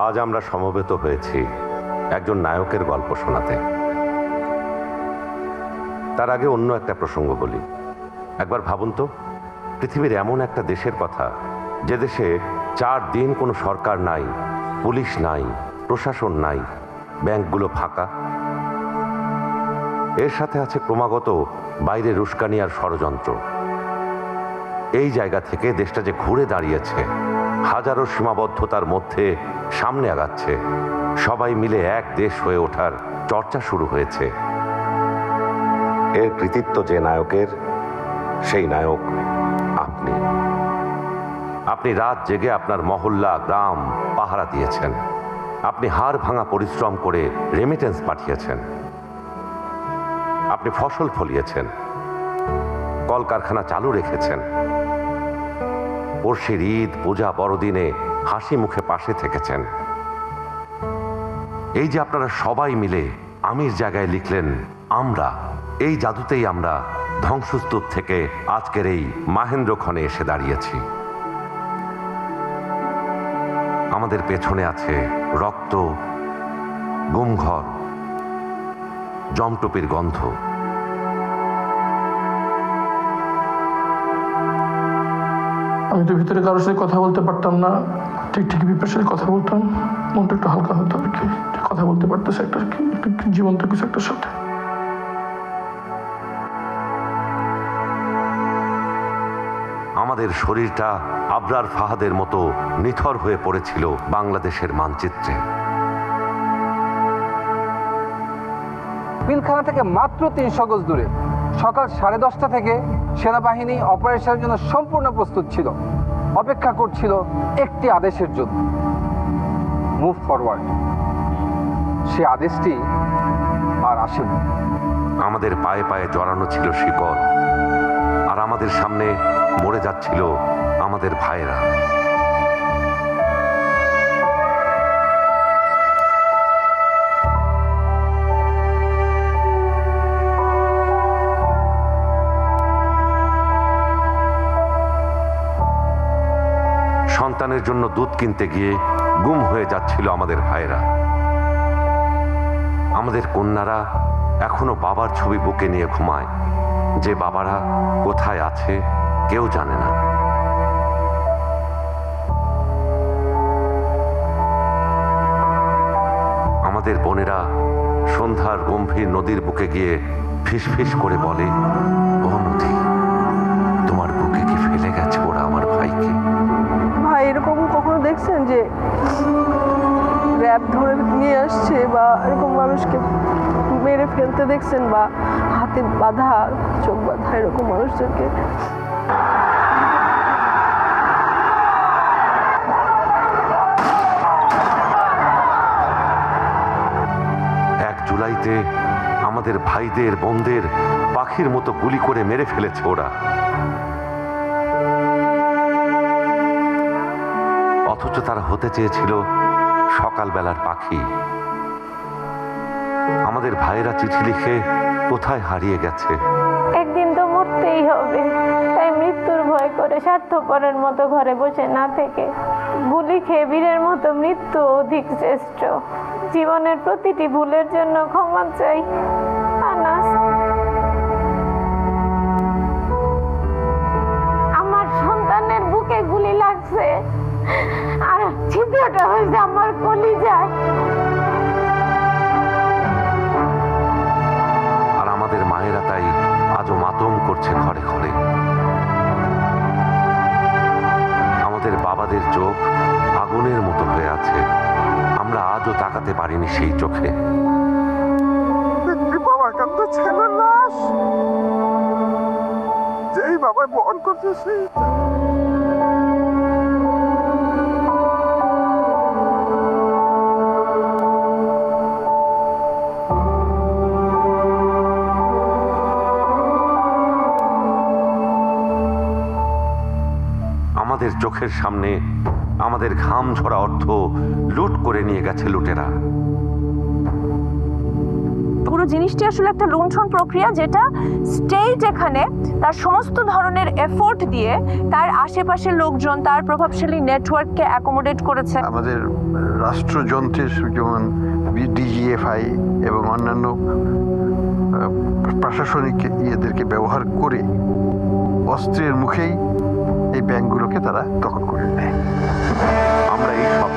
আজ আমরা সমবেত হয়েছি একজন নায়কের গল্প শোনাতে। তার আগে অন্য একটা প্রসঙ্গ বলি। একবার ভাবুন তো, পৃথিবীর এমন একটা দেশের কথা যে দেশে 4 দিন কোনো সরকার নাই, পুলিশ নাই, প্রশাসন নাই, ব্যাংকগুলো ফাঁকা। এর সাথে আছে ক্রমাগত বাইরের উস্কানি আর ষড়যন্ত্র। এই জায়গা থেকে দেশটা যে ঘুরে দাঁড়িয়েছে, হাজারো সীমাবদ্ধতার মধ্যে সামনে আগাচ্ছে, সবাই মিলে এক দেশ হয়ে ওঠার চর্চা শুরু হয়েছে। এর কৃতিত্ব যে নায়কের, সেই নায়ক আপনি। আপনি রাত জেগে আপনার মহল্লা, গ্রাম পাহারা দিয়েছেন। আপনি হাড় ভাঙা পরিশ্রম করে রেমিটেন্স পাঠিয়েছেন। আপনি ফসল ফলিয়েছেন, কলকারখানা চালু রেখেছেন। পড়শির ঈদ, পূজা, বড়দিনে হাসি মুখে পাশে থেকেছেন। এই যে আপনারা সবাই মিলে আমির জায়গায় লিখলেন আমরা, এই জাদুতেই আমরা ধ্বংসস্তূপ থেকে আজকের এই মাহেন্দ্রক্ষণে এসে দাঁড়িয়েছি। আমাদের পেছনে আছে রক্ত, গুমঘর, জমটুপির গন্ধ। আমি তো ভিতরে কারোর সাথে কথা বলতে পারতাম না, ঠিক বিপার সাথে কথা বলতাম, মনটা একটু হালকা হতো আর কি। কথা বলতে পারতেছে একটা জীবন্ত কিছু একটার সাথে। আমাদের শরীরটা আবরার ফাহাদের মতো নিথর হয়ে পড়েছিল বাংলাদেশের মানচিত্রে। পিলখানা থেকে মাত্র 300 গজ দূরে সকাল 10:30 থেকে সেনাবাহিনী অপারেশনের জন্য সম্পূর্ণ প্রস্তুত ছিল, অপেক্ষা করছিল একটি আদেশের জন্য, মুভ ফরওয়ার্ড। সে আদেশটি আর আসেনি। আমাদের পায়ে পায়ে জড়ানো ছিল শিকল, আর আমাদের সামনে মরে যাচ্ছিল আমাদের ভাইয়েরা। সন্তানের জন্য দুধ কিনতে গিয়ে গুম হয়ে যাচ্ছিল আমাদের ভাইয়েরা। আমাদের কন্যারা এখনো বাবার ছবি বুকে নিয়ে ঘুমায়, যে বাবারা কোথায় আছে কেউ জানে না। আমাদের বোনেরা সন্ধ্যার গম্ভীর নদীর বুকে গিয়ে ফিসফিস করে বলে, ও নদী, তোমার বুকে কি ফেলে গেছে ওরা আমার ভাইকে? ভাই এরকম কখনো দেখছেন যে র্যাব ধরে নিয়ে আসছে বা এরকম মানুষকে মেরে ফেলতে দেখছেন, বা হাতে বাঁধা, চোখ বাঁধা এরকম মানুষদেরকে? 1 জুলাইতে আমাদের ভাইদের, বোনদের পাখির মতো গুলি করে মেরে ফেলেছে ওরা। অথচ তারা হতে চেয়েছিল সকালবেলার পাখি। আমাদের ভাইয়েরা চিঠি লিখে কোথায় হারিয়ে গেছে। একদিন তো মরতেই হবে, তাই মৃত্যুর ভয় করে স্বার্থপরের মতো ঘরে বসে না থেকে গুলি খেয়ে বীরের মতো মৃত্যু অধিক শ্রেষ্ঠ। জীবনের প্রতিটি ভুলের জন্য ক্ষমা চাই আনাস। আমার সন্তানের বুকে গুলি লাগছে, আর ছিদ্রটা হয়েছে আমার কলিজায়। আর আমাদের মায়েরা তাই আজও মাতম করছে ঘরে ঘরে। আমাদের বাবাদের চোখ আগুনের মতো হয়ে আছে, আমরা আজও তাকাতে পারিনি সেই চোখে। বাবার কাছে ছিল লাশ, যেই বাবা বহন করছে সেই। আমাদের চোখের সামনে আমাদের ঘাম ঝরা অর্থ লুট করে নিয়ে গেছে লুটেরা। পুরো জিনিসটি আসলে একটা লুণ্ঠন প্রক্রিয়া, যেটা স্টেট এখানে তার সমস্ত ধরনের এফোর্ট দিয়ে তার আশেপাশের লোকজন, তার প্রভাবশালী নেটওয়ার্ককে অ্যাকোমোডেট করেছে। আমাদের রাষ্ট্রযন্ত্রের যেমন ডিজিএফআই এবং অন্যান্য প্রশাসনিক ইয়েদেরকে ব্যবহার করে অস্ত্রের মুখেই এই ব্যাংকগুলোকে তারা দখল করে নেয়। আমরা এই সব